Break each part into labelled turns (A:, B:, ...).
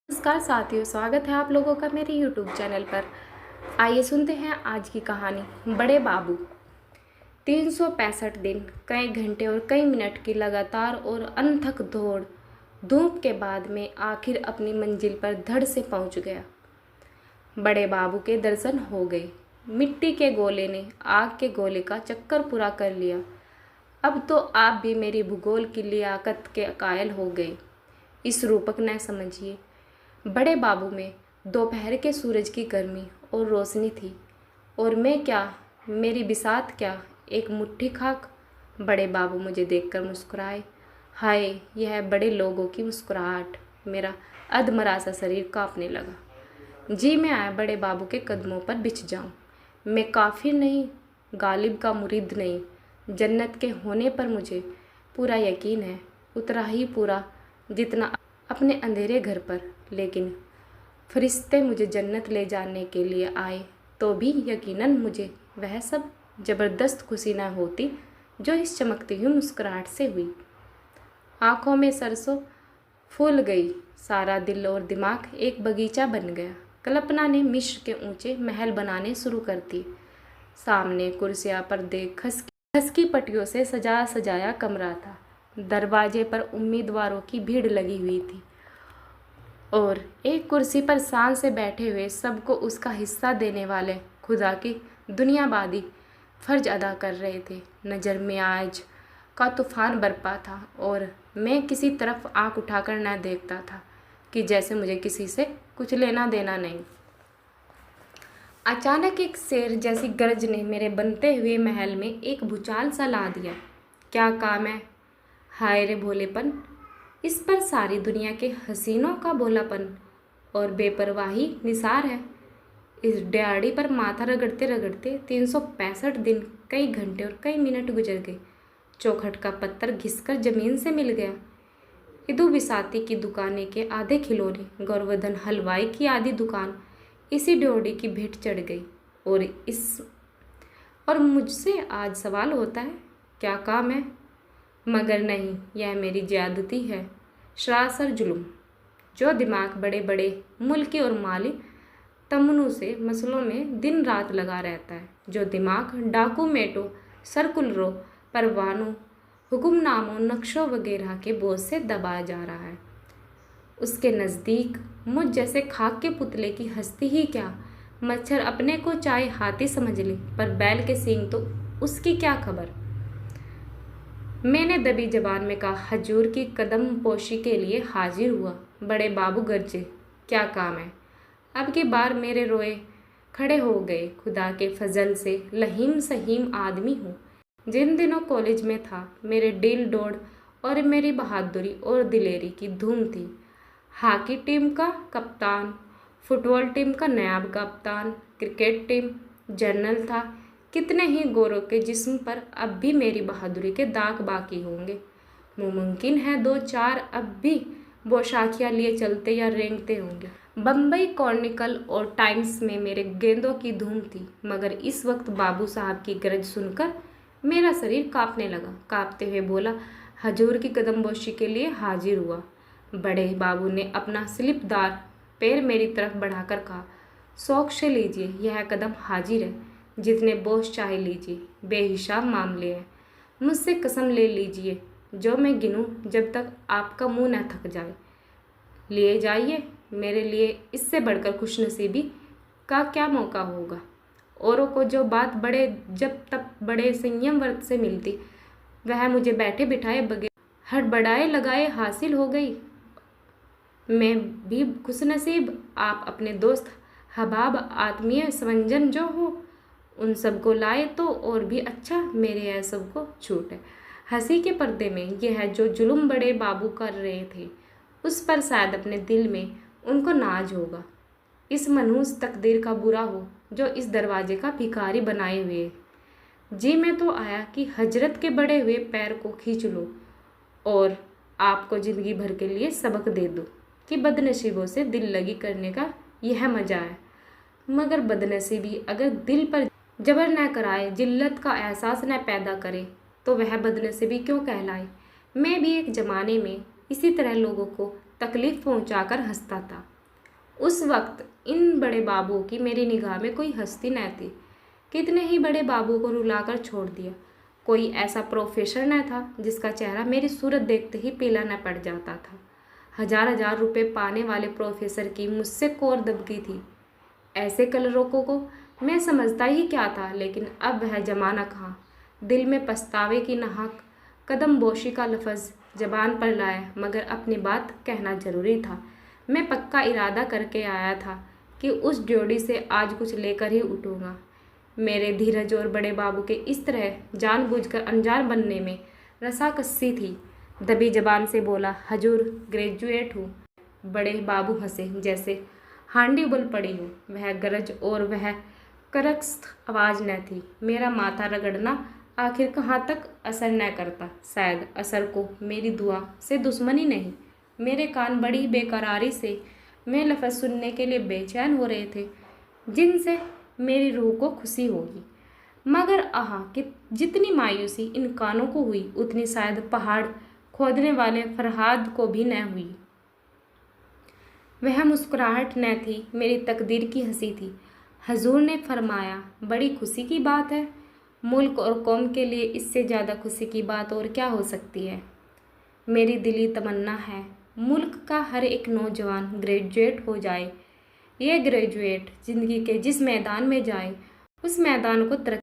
A: नमस्कार साथियों, स्वागत है आप लोगों का मेरे YouTube चैनल पर। आइए सुनते हैं आज की कहानी बड़े बाबू। 365 दिन, कई घंटे और कई मिनट की लगातार और अनथक दौड़ धूप के बाद मैं आखिर अपनी मंजिल पर धड़ से पहुंच गया। बड़े बाबू के दर्शन हो गए। मिट्टी के गोले ने आग के गोले का चक्कर पूरा कर लिया। अब तो आप भी मेरी भूगोल की लियाकत के कायल हो गए। इस रूपक न समझिए। बड़े बाबू में दोपहर के सूरज की गर्मी और रोशनी थी, और मैं क्या, मेरी बिसात क्या, एक मुट्ठी खाक। बड़े बाबू मुझे देखकर मुस्कुराए। हाय, यह बड़े लोगों की मुस्कुराहट। मेरा अधमरा सा शरीर कांपने लगा। जी मैं आया बड़े बाबू के कदमों पर बिछ जाऊं। मैं काफिर नहीं, गालिब का मुरीद नहीं। जन्नत के होने पर मुझे पूरा यकीन है, उतना ही पूरा जितना अपने अंधेरे घर पर। लेकिन फरिश्ते मुझे जन्नत ले जाने के लिए आए तो भी यकीनन मुझे वह सब ज़बरदस्त खुशी न होती जो इस चमकती हुई मुस्कुराहट से हुई। आंखों में सरसों फूल गई। सारा दिल और दिमाग एक बगीचा बन गया। कल्पना ने मिस्र के ऊंचे महल बनाने शुरू कर दिए। सामने कुर्सियां पर देख खसकी पट्टियों से सजा सजाया कमरा था। दरवाजे पर उम्मीदवारों की भीड़ लगी हुई थी, और एक कुर्सी पर शान से बैठे हुए सबको उसका हिस्सा देने वाले खुदा की दुनियाबादी फर्ज अदा कर रहे थे। नज़र में आज का तूफान बरपा था, और मैं किसी तरफ आंख उठाकर न देखता था कि जैसे मुझे किसी से कुछ लेना देना नहीं। अचानक एक शेर जैसी गरज ने मेरे बनते हुए महल में एक भूचाल सा ला दिया। क्या काम है? हाय रे भोलेपन! इस पर सारी दुनिया के हसीनों का भोलापन और बेपरवाही निसार है। इस दिहाड़ी पर माथा रगड़ते रगड़ते 365 दिन, कई घंटे और कई मिनट गुजर गए। चौखट का पत्थर घिसकर जमीन से मिल गया। इदू बिसाती की दुकानें के आधे खिलौने, गौरवर्धन हलवाई की आधी दुकान इसी ड्योढ़ी की भेंट चढ़ गई। और मुझसे आज सवाल होता है, क्या काम है? मगर नहीं, यह मेरी ज्यादती है, सरासर जुल्म। जो दिमाग बड़े बड़े मुल्की और माली तमन्नों से मसलों में दिन रात लगा रहता है, जो दिमाग डॉक्यूमेंटों, सर्कुलरों, परवानों, हुक्मनामों, नक्शों वगैरह के बोझ से दबाया जा रहा है, उसके नज़दीक मुझ जैसे खाक के पुतले की हस्ती ही क्या। मच्छर अपने को चाहे हाथी समझ ले, पर बैल के सींग तो उसकी क्या खबर। मैंने दबी जबान में कहा, हजूर की कदम पोशी के लिए हाजिर हुआ। बड़े बाबू गरजे, क्या काम है? अब की बार मेरे रोए खड़े हो गए। खुदा के फजल से लहीम सहीम आदमी हूँ। जिन दिनों कॉलेज में था, मेरे डील डोड़ और मेरी बहादुरी और दिलेरी की धूम थी। हॉकी टीम का कप्तान, फुटबॉल टीम का नायब कप्तान, क्रिकेट टीम जनरल था। कितने ही गोरों के जिस्म पर अब भी मेरी बहादुरी के दाग बाकी होंगे। मुमकिन है 2-4 अब भी बोशाखियाँ लिए चलते या रेंगते होंगे। बम्बई क्रॉनिकल और टाइम्स में मेरे गेंदों की धूम थी, मगर इस वक्त बाबू साहब की गरज सुनकर मेरा शरीर कांपने लगा। कांपते हुए बोला, हजूर की कदमबोशी के लिए हाजिर हुआ। बड़े बाबू ने अपना स्लिपदार पैर मेरी तरफ बढ़ाकर कहा, शौक से लीजिए, यह कदम हाजिर है। जितने बोझ चाहे लीजिए, बेहिसाब मामले हैं। मुझसे कसम ले लीजिए, जो मैं गिनूं जब तक आपका मुंह न थक जाए। लिए जाइए। मेरे लिए इससे बढ़कर खुशनसीबी का क्या मौका होगा। औरों को जो बात बड़े जब तक बड़े संयम वर्त से मिलती, वह मुझे बैठे बिठाए बगैर हड़बड़ाए लगाए हासिल हो गई। मैं भी खुशनसीब, आप अपने दोस्त हबाब आत्मीय स्वंजन जो हो उन सबको लाए तो और भी अच्छा। मेरे यह सबको छूट है। हंसी के पर्दे में यह जो जुल्म बड़े बाबू कर रहे थे, उस पर शायद अपने दिल में उनको नाज होगा। इस मनहूस तकदीर का बुरा हो जो इस दरवाजे का भिखारी बनाए हुए। जी मैं तो आया कि हजरत के बड़े हुए पैर को खींच लो और आपको ज़िंदगी भर के लिए सबक दे दो कि बदनसीबों से दिल लगी करने का यह मज़ा है। मगर बदनसीबी अगर दिल पर जबर न कराए, जिल्लत का एहसास न पैदा करे, तो वह बदनसीबी क्यों कहलाए। मैं भी एक ज़माने में इसी तरह लोगों को तकलीफ़ पहुंचाकर हंसता था। उस वक्त इन बड़े बाबू की मेरी निगाह में कोई हस्ती न थी। कितने ही बड़े बाबू को रुलाकर छोड़ दिया। कोई ऐसा प्रोफेसर न था जिसका चेहरा मेरी सूरत देखते ही पीला न पड़ जाता था। हजार हजार रुपए पाने वाले प्रोफेसर की मुझसे कोर दबकी थी। ऐसे कलरकों को मैं समझता ही क्या था, लेकिन अब वह जमाना कहाँ। दिल में पछतावे की नाहक कदमबोशी का लफ्ज़ जबान पर लाया, मगर अपनी बात कहना जरूरी था। मैं पक्का इरादा करके आया था कि उस ड्योढ़ी से आज कुछ लेकर ही उठूँगा। मेरे धीरज और बड़े बाबू के इस तरह जानबूझकर अनजान बनने में रसाकसी थी। दबी जबान से बोला, हजूर ग्रेजुएट हूँ। बड़े बाबू हंसे जैसे हांडी उबल पड़ी हो। वह गरज और वह करख्त आवाज़ न थी। मेरा माथा रगड़ना आखिर कहाँ तक असर न करता। शायद असर को मेरी दुआ से दुश्मनी नहीं। मेरे कान बड़ी बेकरारी से मैं लफ्ज़ सुनने के लिए बेचैन हो रहे थे जिनसे मेरी रूह को खुशी होगी। मगर आहा कि जितनी मायूसी इन कानों को हुई, उतनी शायद पहाड़ खोदने वाले फरहाद को भी न हुई। वह मुस्कुराहट न थी, मेरी तकदीर की हंसी थी। हजूर ने फरमाया, बड़ी खुशी की बात है। मुल्क और कौम के लिए इससे ज़्यादा खुशी की बात और क्या हो सकती है। मेरी दिली तमन्ना है मुल्क का हर एक नौजवान ग्रेजुएट हो जाए। यह ग्रेजुएट ज़िंदगी के जिस मैदान में जाए, उस मैदान को तरक्की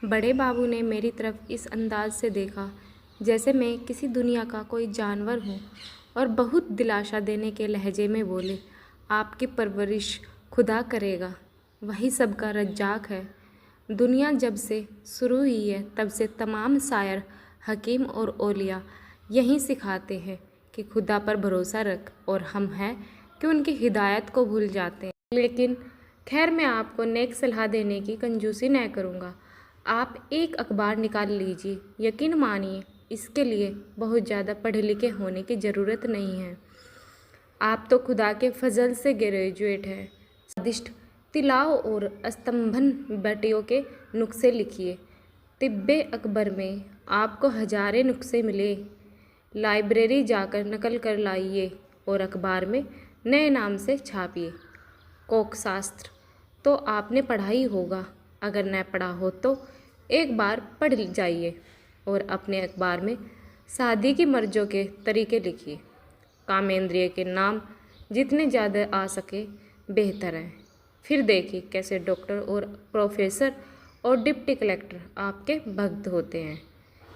A: बड़े बाबू ने मेरी तरफ इस अंदाज से देखा जैसे मैं किसी दुनिया का कोई जानवर हूँ, और बहुत दिलासा देने के लहजे में बोले, आपकी परवरिश खुदा करेगा, वही सबका रज्जाक है। दुनिया जब से शुरू हुई है तब से तमाम शायर, हकीम और औलिया यही सिखाते हैं कि खुदा पर भरोसा रख, और हम हैं कि उनकी हिदायत को भूल जाते हैं। लेकिन खैर, मैं आपको नेक सलाह देने की कंजूसी न करूँगा। आप एक अखबार निकाल लीजिए। यकीन मानिए, इसके लिए बहुत ज़्यादा पढ़े लिखे होने की ज़रूरत नहीं है। आप तो खुदा के फजल से ग्रेजुएट हैं। स्वादिष्ट तिलाव और स्तंभन बटियों के नुस्खे लिखिए। तिब्बे अकबर में आपको हजारे नुस्खे मिले। लाइब्रेरी जाकर नकल कर लाइए और अखबार में नए नाम से छापिए। कोक शास्त्र तो आपने पढ़ा ही होगा, अगर न पढ़ा हो तो एक बार पढ़ जाइए और अपने अखबार में शादी की मर्जों के तरीके लिखिए। कामेंद्रिय के नाम जितने ज़्यादा आ सके बेहतर है। फिर देखिए कैसे डॉक्टर और प्रोफेसर और डिप्टी कलेक्टर आपके भक्त होते हैं।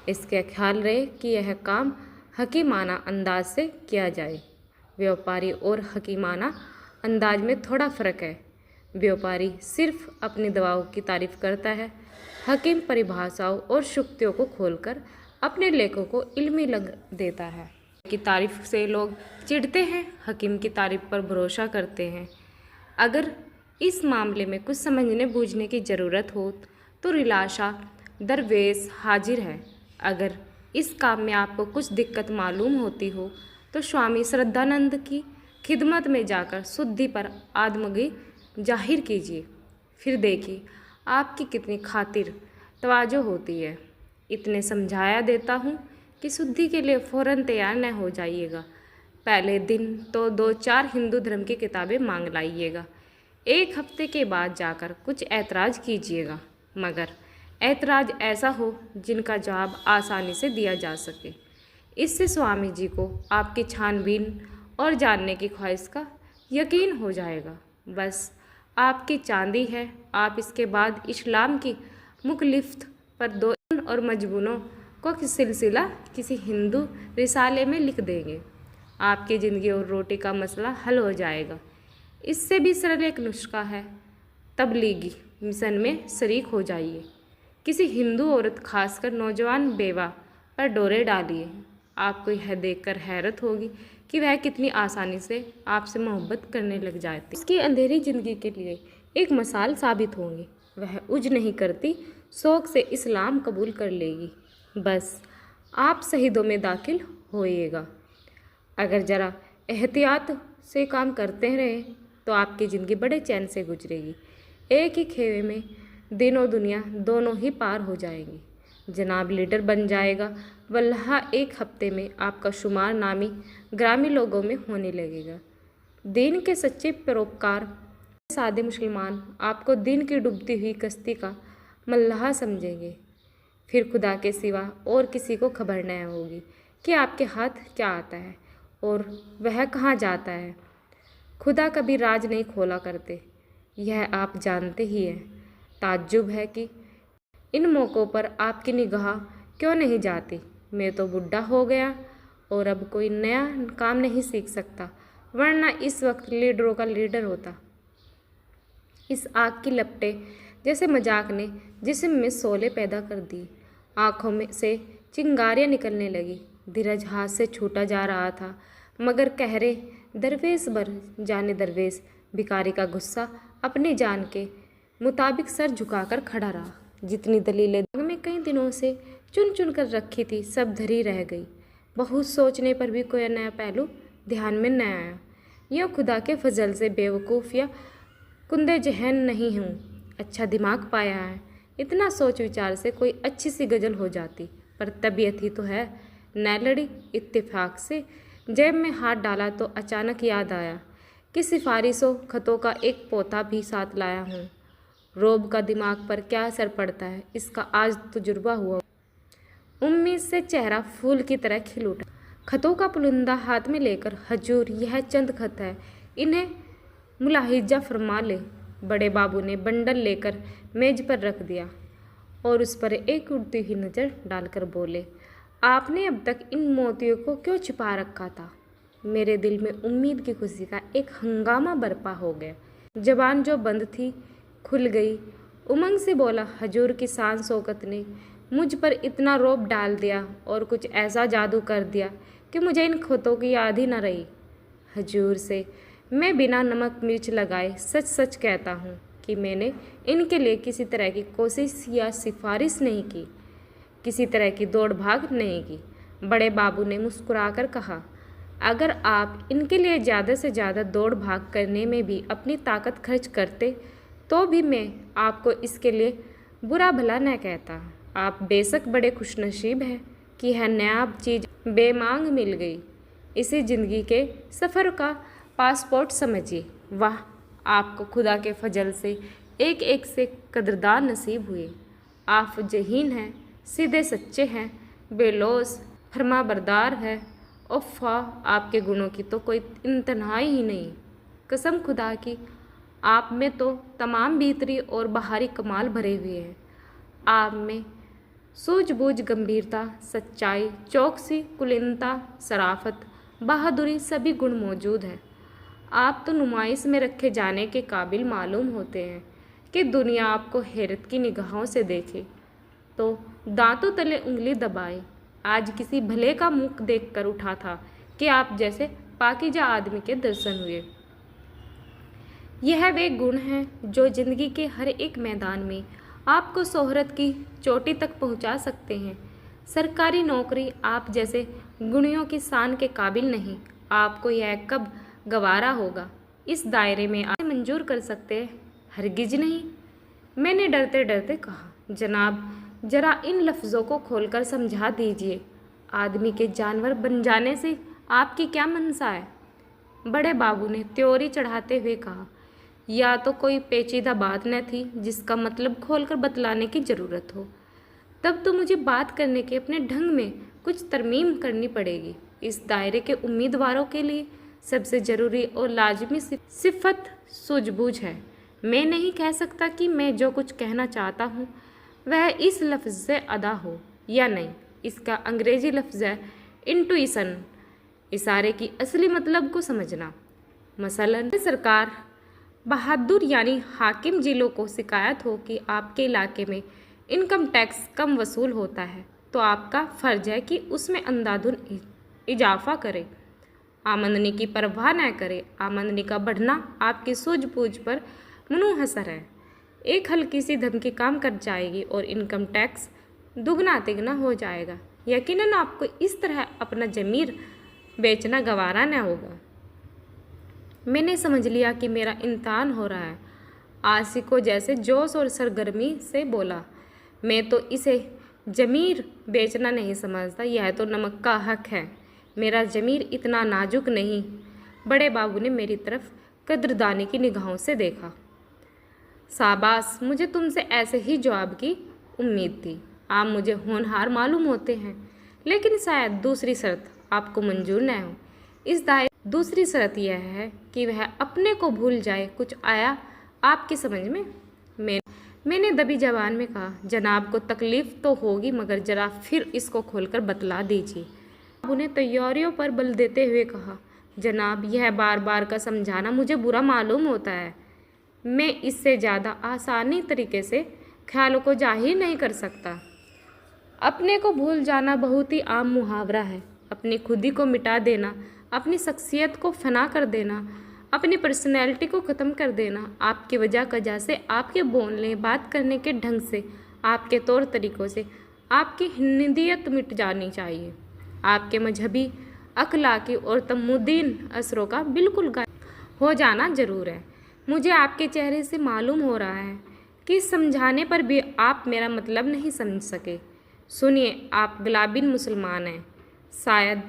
A: इसका ख्याल रहे कि यह काम हकीमाना अंदाज से किया जाए। व्यापारी और हकीमाना अंदाज में थोड़ा फ़र्क है। व्यापारी सिर्फ अपनी दवाओं की तारीफ करता है, हकीम परिभाषाओं और शुक्तियों को खोलकर अपने लेखों को इल्मी लग देता है। की तारीफ से लोग चिढ़ते हैं, हकीम की तारीफ पर भरोसा करते हैं। अगर इस मामले में कुछ समझने बूझने की ज़रूरत हो तो रिलाशा दरवेश हाजिर है। अगर इस काम में आपको कुछ दिक्कत मालूम होती हो तो स्वामी श्रद्धानंद की खिदमत में जाकर शुद्धि पर आदमगी जाहिर कीजिए। फिर देखिए आपकी कितनी खातिर तवाजो होती है। इतने समझाया देता हूँ कि शुद्धि के लिए फ़ौरन तैयार न हो जाइएगा। पहले दिन तो 2-4 हिंदू धर्म की किताबें मांग लाइएगा। एक हफ्ते के बाद जाकर कुछ ऐतराज़ कीजिएगा, मगर ऐतराज़ ऐसा हो जिनका जवाब आसानी से दिया जा सके। इससे स्वामी जी को आपकी छानबीन और जानने की ख्वाहिश का यकीन हो जाएगा। बस आपकी चांदी है। आप इसके बाद इस्लाम की मुखलिफ्त पर 2 और मजबूनों को सिलसिला किसी हिंदू रिसाले में लिख देंगे। आपकी ज़िंदगी और रोटी का मसला हल हो जाएगा। इससे भी सरल एक नुस्खा है, तबलीगी मिशन में शरीक हो जाइए। किसी हिंदू औरत, खासकर नौजवान बेवा पर डोरे डालिए। आपको यह देखकर हैरत होगी कि वह कितनी आसानी से आपसे मोहब्बत करने लग जाती। उसकी अंधेरी ज़िंदगी के लिए एक मिसाल साबित होंगी। वह उज नहीं करती, शौक़ से इस्लाम कबूल कर लेगी। बस आप शहीदों में दाखिल होइएगा। अगर ज़रा एहतियात से काम करते रहें तो आपकी ज़िंदगी बड़े चैन से गुजरेगी। एक ही खेवे में दिन और दुनिया दोनों ही पार हो जाएंगी। जनाब लीडर बन जाएगा। वल्लाह एक हफ्ते में आपका शुमार नामी ग्रामीण लोगों में होने लगेगा। दीन के सच्चे परोपकार सादे मुसलमान आपको दिन की डूबती हुई कश्ती का मल्लाह समझेंगे। फिर खुदा के सिवा और किसी को खबर न होगी कि आपके हाथ क्या आता है और वह कहाँ जाता है। खुदा कभी राज नहीं खोला करते, यह आप जानते ही हैं। ताज्जुब है कि इन मौक़ों पर आपकी निगाह क्यों नहीं जाती। मैं तो बुढ़ा हो गया और अब कोई नया काम नहीं सीख सकता, वरना इस वक्त लीडरों का लीडर होता। इस आग की लपटें जैसे मजाक ने जिस्म में शोले पैदा कर दी। आँखों में से चिंगारियाँ निकलने लगी। धीरज हाथ से छूटा जा रहा था, मगर कहरे दरवेश बर जाने दरवेश भिखारी का गुस्सा अपनी जान के मुताबिक सर झुकाकर खड़ा रहा। जितनी दलीलें में कई दिनों से चुन चुन कर रखी थी, सब धरी रह गई। बहुत सोचने पर भी कोई नया पहलू ध्यान में न आया। यूँ खुदा के फजल से बेवकूफ़ या कुंदे जहन नहीं हूँ, अच्छा दिमाग पाया है। इतना सोच विचार से कोई अच्छी सी गज़ल हो जाती, पर तबीयत ही तो है न लड़ी। इत्तेफाक से जेब में हाथ डाला तो अचानक याद आया कि सिफारिशों खतों का एक पोता भी साथ लाया हूँ। रोब का दिमाग पर क्या असर पड़ता है, इसका आज तजुर्बा हुआ। उम्मीद से चेहरा फूल की तरह खिल उठा। खतों का पुलिंदा हाथ में लेकर, हजूर यह चंद खत है, इन्हें मुलाहिजा फरमा ले। बड़े बाबू ने बंडल लेकर मेज पर रख दिया और उस पर एक उड़ती हुई नज़र डालकर बोले, आपने अब तक इन मोतियों को क्यों छिपा रखा था। मेरे दिल में उम्मीद की खुशी का एक हंगामा बरपा हो गया। जबान जो बंद थी खुल गई। उमंग से बोला, हजूर की शान शौकत ने मुझ पर इतना रौब डाल दिया और कुछ ऐसा जादू कर दिया कि मुझे इन खतों की याद ही न रही। हजूर से मैं बिना नमक मिर्च लगाए सच सच कहता हूँ कि मैंने इनके लिए किसी तरह की कोशिश या सिफारिश नहीं की, किसी तरह की दौड़ भाग नहीं की। बड़े बाबू ने मुस्कुराकर कहा, अगर आप इनके लिए ज़्यादा से ज़्यादा दौड़ भाग करने में भी अपनी ताकत खर्च करते तो भी मैं आपको इसके लिए बुरा भला न कहता। आप बेशक बड़े खुशनसीब हैं कि यह नायाब चीज़ बेमांग मिल गई। इसी ज़िंदगी के सफ़र का पासपोर्ट समझिए। वाह, आपको खुदा के फजल से एक एक से कदरदान नसीब हुए। आप जहीन हैं, सीधे सच्चे हैं, बेलौस फरमाबरदार है। उफ़्फ़ा, आपके गुणों की तो कोई इंतहाई ही नहीं। कसम खुदा की, आप में तो तमाम भीतरी और बाहरी कमाल भरे हुए हैं। आप में सूझबूझ, गंभीरता, सच्चाई, चौकसी, कुलीनता, शराफत, बहादुरी सभी गुण मौजूद हैं। आप तो नुमाइश में रखे जाने के काबिल मालूम होते हैं कि दुनिया आपको हैरत की निगाहों से देखे तो दांतों तले उंगली दबाए। आज किसी भले का मुख देखकर उठा था कि आप जैसे पाकीज़ा आदमी के दर्शन हुए। यह वे गुण हैं जो ज़िंदगी के हर एक मैदान में आपको शोहरत की चोटी तक पहुंचा सकते हैं। सरकारी नौकरी आप जैसे गुणियों की शान के काबिल नहीं। आपको यह कब गवारा होगा? इस दायरे में आप मंजूर कर सकते हैं? हरगिज नहीं। मैंने डरते डरते कहा, जनाब, जरा इन लफ्ज़ों को खोलकर समझा दीजिए। आदमी के जानवर बन जाने से आपकी क्या मनसा है? बड़े बाबू ने त्योरी चढ़ाते हुए कहा, या तो कोई पेचीदा बात न थी जिसका मतलब खोलकर बतलाने की ज़रूरत हो। तब तो मुझे बात करने के अपने ढंग में कुछ तरमीम करनी पड़ेगी। इस दायरे के उम्मीदवारों के लिए सबसे ज़रूरी और लाजमी सिफत सूझबूझ है। मैं नहीं कह सकता कि मैं जो कुछ कहना चाहता हूँ वह इस लफ्ज़ से अदा हो या नहीं। इसका अंग्रेज़ी लफ्ज़ है इंटुइशन, इशारे की असली मतलब को समझना। मसलन सरकार बहादुर यानी हाकिम जिलों को शिकायत हो कि आपके इलाके में इनकम टैक्स कम वसूल होता है, तो आपका फ़र्ज है कि उसमें अंधाधुंध इजाफा करें, आमदनी की परवाह न करें। आमदनी का बढ़ना आपकी सूझबूझ पर मुनहसर है। एक हल्की सी धमकी काम कर जाएगी और इनकम टैक्स दुगना तिगना हो जाएगा। यकीनन आपको इस तरह अपना ज़मीर बेचना गवारा न होगा। मैंने समझ लिया कि मेरा इम्तहान हो रहा है। आशिकों जैसे जोश और सरगर्मी से बोला, मैं तो इसे ज़मीर बेचना नहीं समझता, यह तो नमक का हक है। मेरा ज़मीर इतना नाजुक नहीं। बड़े बाबू ने मेरी तरफ कदरदानी की निगाहों से देखा। शाबाश, मुझे तुमसे ऐसे ही जवाब की उम्मीद थी। आप मुझे होनहार मालूम होते हैं, लेकिन शायद दूसरी शर्त आपको मंजूर न हो। इस दायरे दूसरी शर्त यह है कि वह अपने को भूल जाए। कुछ आया आपकी समझ में? मैंने दबी जबान में कहा, जनाब को तकलीफ़ तो होगी, मगर ज़रा फिर इसको खोलकर बतला दीजिए। उन्हें तैयारियों पर बल देते हुए कहा, जनाब, यह बार बार का समझाना मुझे बुरा मालूम होता है। मैं इससे ज़्यादा आसानी तरीके से ख्यालों को जाहिर नहीं कर सकता। अपने को भूल जाना बहुत ही आम मुहावरा है। अपनी खुदी को मिटा देना, अपनी शख्सियत को फना कर देना, अपनी पर्सनैलिटी को ख़त्म कर देना। आपकी वजह से, आपके बोलने बात करने के ढंग से, आपके तौर तरीक़ों से आपकी हिंदियत मिट जानी चाहिए। आपके मजहबी, अखलाकी और तमुद्दीन असरों का बिल्कुल गायब हो जाना ज़रूर है। मुझे आपके चेहरे से मालूम हो रहा है कि समझाने पर भी आप मेरा मतलब नहीं समझ सके। सुनिए, आप गुलाबिन मुसलमान हैं। शायद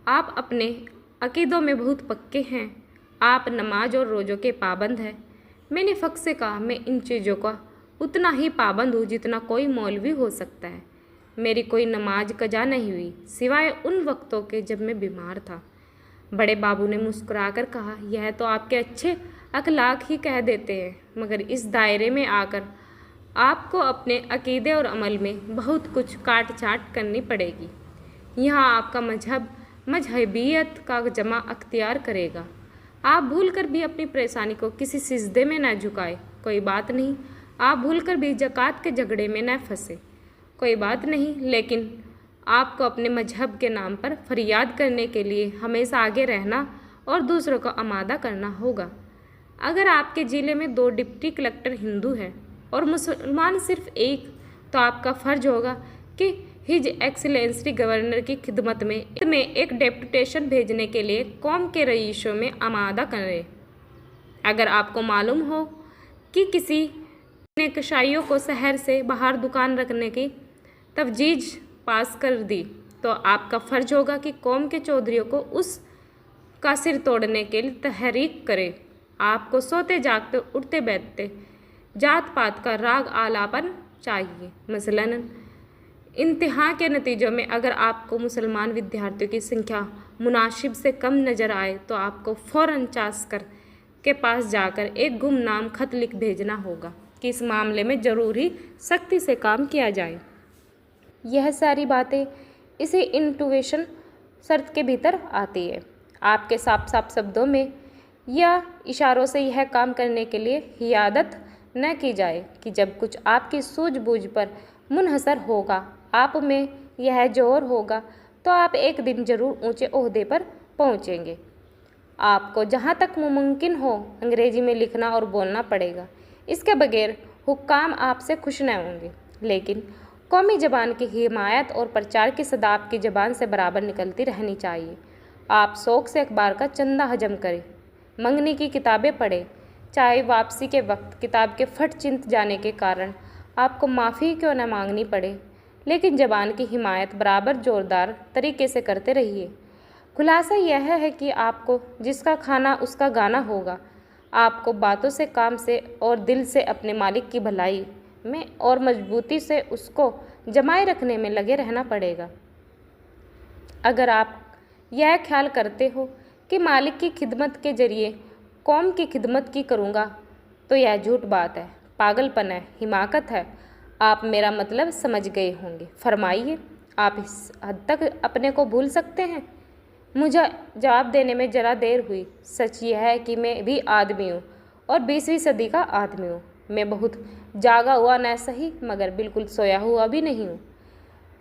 A: आप अपने अकीदों में बहुत पक्के हैं। आप नमाज और रोज़ों के पाबंद हैं। मैंने फ़ख्र से कहा, मैं इन चीज़ों का उतना ही पाबंद हूँ जितना कोई मौलवी हो सकता है। मेरी कोई नमाज कज़ा नहीं हुई, सिवाय उन वक्तों के जब मैं बीमार था। बड़े बाबू ने मुस्कुराकर कहा, यह तो आपके अच्छे अखलाक ही कह देते हैं, मगर इस दायरे में आकर आपको अपने अकीदे और अमल में बहुत कुछ काट छाँट करनी पड़ेगी। यहाँ आपका मजहब मजहबियत का जमा अख्तियार करेगा। आप भूलकर भी अपनी परेशानी को किसी सिजदे में न झुकाए, कोई बात नहीं। आप भूलकर भी ज़कात के झगड़े में न फंसे, कोई बात नहीं। लेकिन आपको अपने मजहब के नाम पर फरियाद करने के लिए हमेशा आगे रहना और दूसरों को आमादा करना होगा। अगर आपके ज़िले में 2 डिप्टी कलेक्टर हिंदू हैं और मुसलमान सिर्फ एक, तो आपका फ़र्ज होगा कि हिज एक्सीलेंसी गवर्नर की खिदमत में एक डेपुटेशन भेजने के लिए कौम के रईसों में आमादा करें। अगर आपको मालूम हो कि किसी ने कसाईयों को शहर से बाहर दुकान रखने की तजवीज़ पास कर दी, तो आपका फ़र्ज होगा कि कौम के चौधरियों को उस का सिर तोड़ने के लिए तहरीक करे। आपको सोते जागते उठते बैठते जात पात का राग आलापन चाहिए। मसलन इम्तिहान के नतीजों में अगर आपको मुसलमान विद्यार्थियों की संख्या मुनासिब से कम नज़र आए तो आपको फ़ौरन चांसलर के पास जाकर एक गुमनाम खत लिख भेजना होगा कि इस मामले में ज़रूरी सख्ती से काम किया जाए। यह सारी बातें इसी इंटुइशन शर्त के भीतर आती है। आपके साफ साफ शब्दों में या इशारों से यह काम करने के लिए हियादत न की जाए कि जब कुछ आपकी सूझबूझ पर मुनहसर होगा, आप में यह जोर होगा, तो आप एक दिन जरूर ऊंचे ओहदे पर पहुंचेंगे। आपको जहां तक मुमकिन हो अंग्रेजी में लिखना और बोलना पड़ेगा। इसके बगैर हुक्काम आपसे खुश न होंगे। लेकिन कौमी ज़बान की हिमायत और प्रचार की सदा आपकी ज़बान से बराबर निकलती रहनी चाहिए। आप शौक़ से अखबार का चंदा हजम करें, मंगनी की किताबें पढ़ें, चाहे वापसी के वक्त किताब के फट चिंत जाने के कारण आपको माफ़ी क्यों न मांगनी पड़े, लेकिन ज़बान की हिमायत बराबर ज़ोरदार तरीके से करते रहिए। खुलासा यह है कि आपको जिसका खाना उसका गाना होगा। आपको बातों से, काम से और दिल से अपने मालिक की भलाई में और मजबूती से उसको जमाए रखने में लगे रहना पड़ेगा। अगर आप यह ख्याल करते हो कि मालिक की खिदमत के जरिए कौम की खिदमत की करूँगा, तो यह झूठ बात है, पागलपन है, हिमाकत है। आप मेरा मतलब समझ गए होंगे। फरमाइए, आप इस हद तक अपने को भूल सकते हैं? मुझे जवाब देने में ज़रा देर हुई। सच यह है कि मैं भी आदमी हूँ और 20वीं सदी का आदमी हूँ। मैं बहुत जागा हुआ न सही, मगर बिल्कुल सोया हुआ भी नहीं हूँ।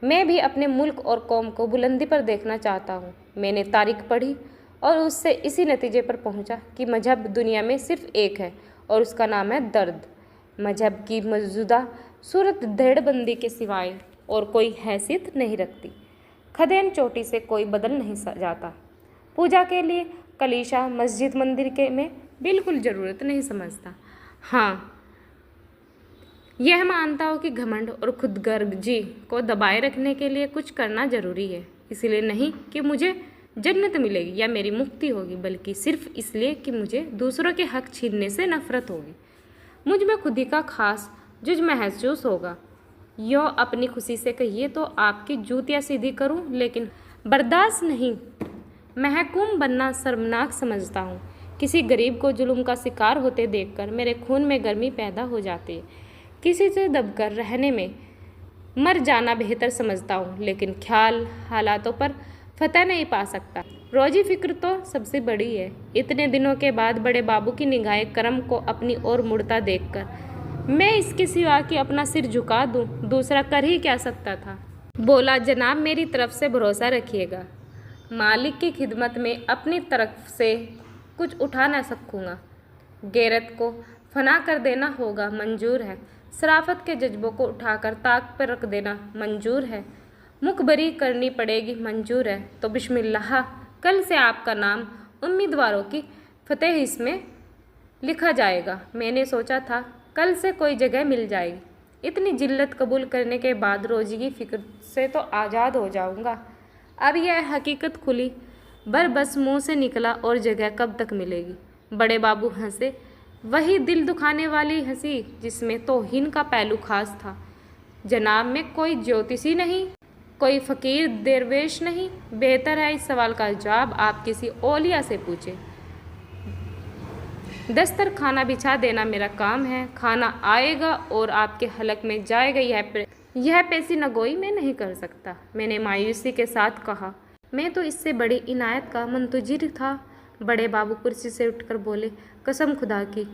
A: मैं भी अपने मुल्क और कौम को बुलंदी पर देखना चाहता हूँ। मैंने तारीख पढ़ी और उससे इसी नतीजे पर पहुँचा कि मजहब दुनिया में सिर्फ एक है और उसका नाम है दर्द। मजहब की मौजूदा सूरत धेड़बंदी के सिवाय और कोई हैसियत नहीं रखती। खदेन चोटी से कोई बदल नहीं जाता। पूजा के लिए कलीशा मस्जिद मंदिर के में बिल्कुल ज़रूरत नहीं समझता। हाँ, यह मानता हूँ कि घमंड और खुदगर्जी को दबाए रखने के लिए कुछ करना ज़रूरी है। इसलिए नहीं कि मुझे जन्नत मिलेगी या मेरी मुक्ति होगी, बल्कि सिर्फ इसलिए कि मुझे दूसरों के हक छीनने से नफरत होगी। मुझ में खुदी का खास जुज महसूस होगा। यो अपनी खुशी से कहिए तो आपकी जूतियाँ सीधी करूं, लेकिन बर्दाश्त नहीं। महकूम बनना शर्मनाक समझता हूँ। किसी गरीब को जुल्म का शिकार होते देखकर मेरे खून में गर्मी पैदा हो जाती है। किसी से दबकर रहने में मर जाना बेहतर समझता हूँ, लेकिन ख्याल हालातों पर फतह नहीं पा सकता। रोजी फिक्र तो सबसे बड़ी है। इतने दिनों के बाद बड़े बाबू की निगाहें करम को अपनी ओर मुड़ता देखकर मैं इसके सिवा कि अपना सिर झुका दूं, दूसरा कर ही क्या सकता था। बोला, जनाब मेरी तरफ से भरोसा रखिएगा। मालिक की खिदमत में अपनी तरफ से कुछ उठा न सकूँगा। गैरत को फना कर देना होगा, मंजूर है। शराफत के जज्बों को उठाकर ताक पर रख देना मंजूर है। मुखबरी करनी पड़ेगी, मंजूर है। तो बिस्मिल्लाह, कल से आपका नाम उम्मीदवारों की फतहरिस्त में लिखा जाएगा। मैंने सोचा था कल से कोई जगह मिल जाएगी। इतनी जिल्लत कबूल करने के बाद रोजी की फिक्र से तो आज़ाद हो जाऊंगा। अब यह हकीकत खुली बस मुंह से निकला और जगह कब तक मिलेगी। बड़े बाबू हंसे, वही दिल दुखाने वाली हंसी जिसमें तौहीन का पहलू खास था। जनाब मैं कोई ज्योतिषी नहीं, कोई फ़कीर दरवेश नहीं। बेहतर है इस सवाल का जवाब आप किसी औलिया से पूछें। दस्तर खाना बिछा देना मेरा काम है। खाना आएगा और आपके हलक में जाएगा, यह पैसी नगोई मैं नहीं कर सकता। मैंने मायूसी के साथ कहा, मैं तो इससे बड़ी इनायत का मुंतजिर था। बड़े बाबू कुर्सी से उठकर बोले, कसम खुदा की,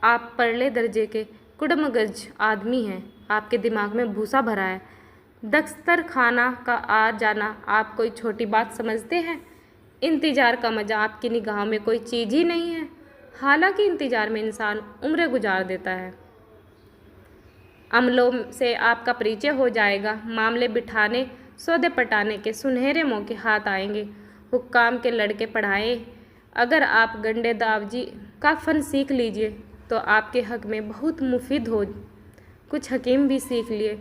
A: आप परले दर्जे के कुड़मगज आदमी हैं। आपके दिमाग में भूसा भरा है। दस्तर खाना का आ जाना आप कोई छोटी बात समझते हैं? इंतज़ार का मज़ा आपकी निगाहों में कोई चीज़ ही नहीं है। हालांकि इंतज़ार में इंसान उम्रें गुजार देता है। अमलों से आपका परिचय हो जाएगा। मामले बिठाने, सौदे पटाने के सुनहरे मौके हाथ आएंगे। हुक्काम के लड़के पढ़ाएं। अगर आप गंडे दावजी का फ़न सीख लीजिए तो आपके हक में बहुत मुफीद हो। कुछ हकीम भी सीख लिए।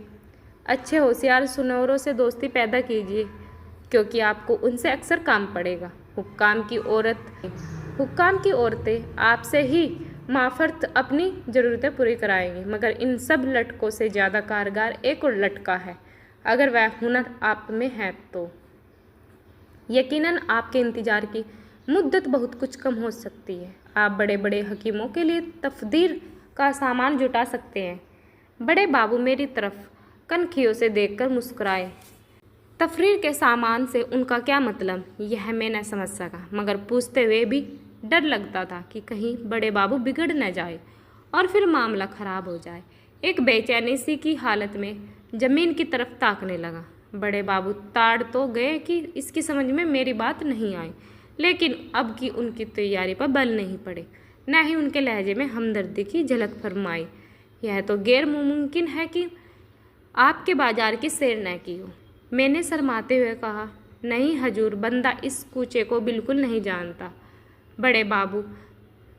A: अच्छे होशियार सुनौरों से दोस्ती पैदा कीजिए, क्योंकि आपको उनसे अक्सर काम पड़ेगा। हुक्काम की औरतें आपसे ही माफर्त अपनी ज़रूरतें पूरी कराएंगी, मगर इन सब लटकों से ज़्यादा कारगर एक और लटका है, अगर वह हुनर आप में है तो। यकीनन आपके इंतज़ार की मुद्दत बहुत कुछ कम हो सकती है। आप बड़े बड़े हकीमों के लिए तफदीर का सामान जुटा सकते हैं। बड़े बाबू मेरी तरफ कनखियों से देखकर मुस्कुराए। तफरीर के सामान से उनका क्या मतलब, यह मैं न समझ सका, मगर पूछते हुए भी डर लगता था कि कहीं बड़े बाबू बिगड़ न जाए और फिर मामला ख़राब हो जाए। एक बेचैनी सी की हालत में ज़मीन की तरफ ताकने लगा। बड़े बाबू ताड़ तो गए कि इसकी समझ में मेरी बात नहीं आई, लेकिन अब की उनकी तैयारी पर बल नहीं पड़े, न ही उनके लहजे में हमदर्दी की झलक फरमाई। यह तो गैर मुमकिन है कि आपके बाजार की सैर न की हो। मैंने शर्माते हुए कहा, नहीं हजूर, बंदा इस कूचे को बिल्कुल नहीं जानता। बड़े बाबू,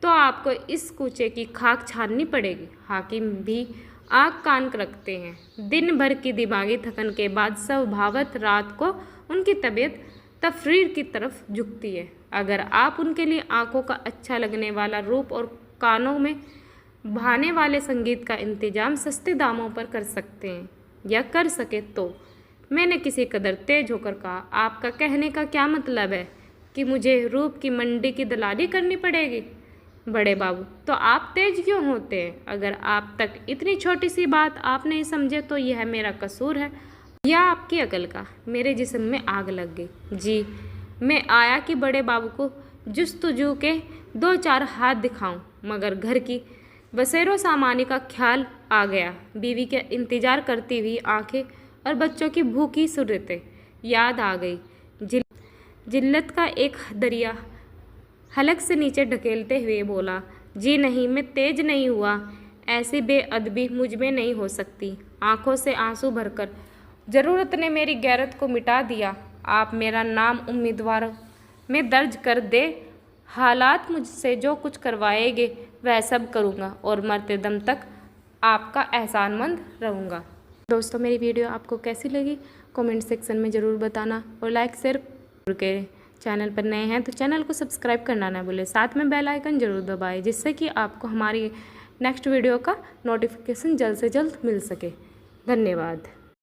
A: तो आपको इस कूचे की खाक छाननी पड़ेगी। हाकिम भी आँख कान रखते हैं। दिन भर की दिमागी थकन के बाद स्वभावत रात को उनकी तबीयत तफरीर की तरफ झुकती है। अगर आप उनके लिए आँखों का अच्छा लगने वाला रूप और कानों में भाने वाले संगीत का इंतजाम सस्ते दामों पर कर सकते हैं या कर सके तो। मैंने किसी कदर तेज होकर कहा, आपका कहने का क्या मतलब है कि मुझे रूप की मंडी की दलाली करनी पड़ेगी? बड़े बाबू, तो आप तेज क्यों होते हैं? अगर आप तक इतनी छोटी सी बात आप नहीं समझे तो यह मेरा कसूर है या आपकी अकल का? मेरे जिस्म में आग लग गई। जी, मैं आया कि बड़े बाबू को जुस्तुजू के 2-4 हाथ दिखाऊं, मगर घर की बसेरो सामानी का ख्याल आ गया। बीवी के इंतजार करती हुई आंखें और बच्चों की भूखी सूरतें याद आ गई। जिल्लत का एक दरिया हलक से नीचे ढकेलते हुए बोला, जी नहीं, मैं तेज नहीं हुआ। ऐसी बेअदबी मुझ में नहीं हो सकती। आंखों से आंसू भरकर ज़रूरत ने मेरी गैरत को मिटा दिया। आप मेरा नाम उम्मीदवार में दर्ज कर दे। हालात मुझसे जो कुछ करवाएंगे वह सब करूँगा और मरते दम तक आपका एहसानमंद रहूँगा। दोस्तों, मेरी वीडियो आपको कैसी लगी कमेंट सेक्शन में ज़रूर बताना और लाइक शेयर करें। चैनल पर नए हैं तो चैनल को सब्सक्राइब करना ना भूलें। साथ में बेल आइकन ज़रूर दबाएं, जिससे कि आपको हमारी नेक्स्ट वीडियो का नोटिफिकेशन जल्द से जल्द मिल सके। धन्यवाद।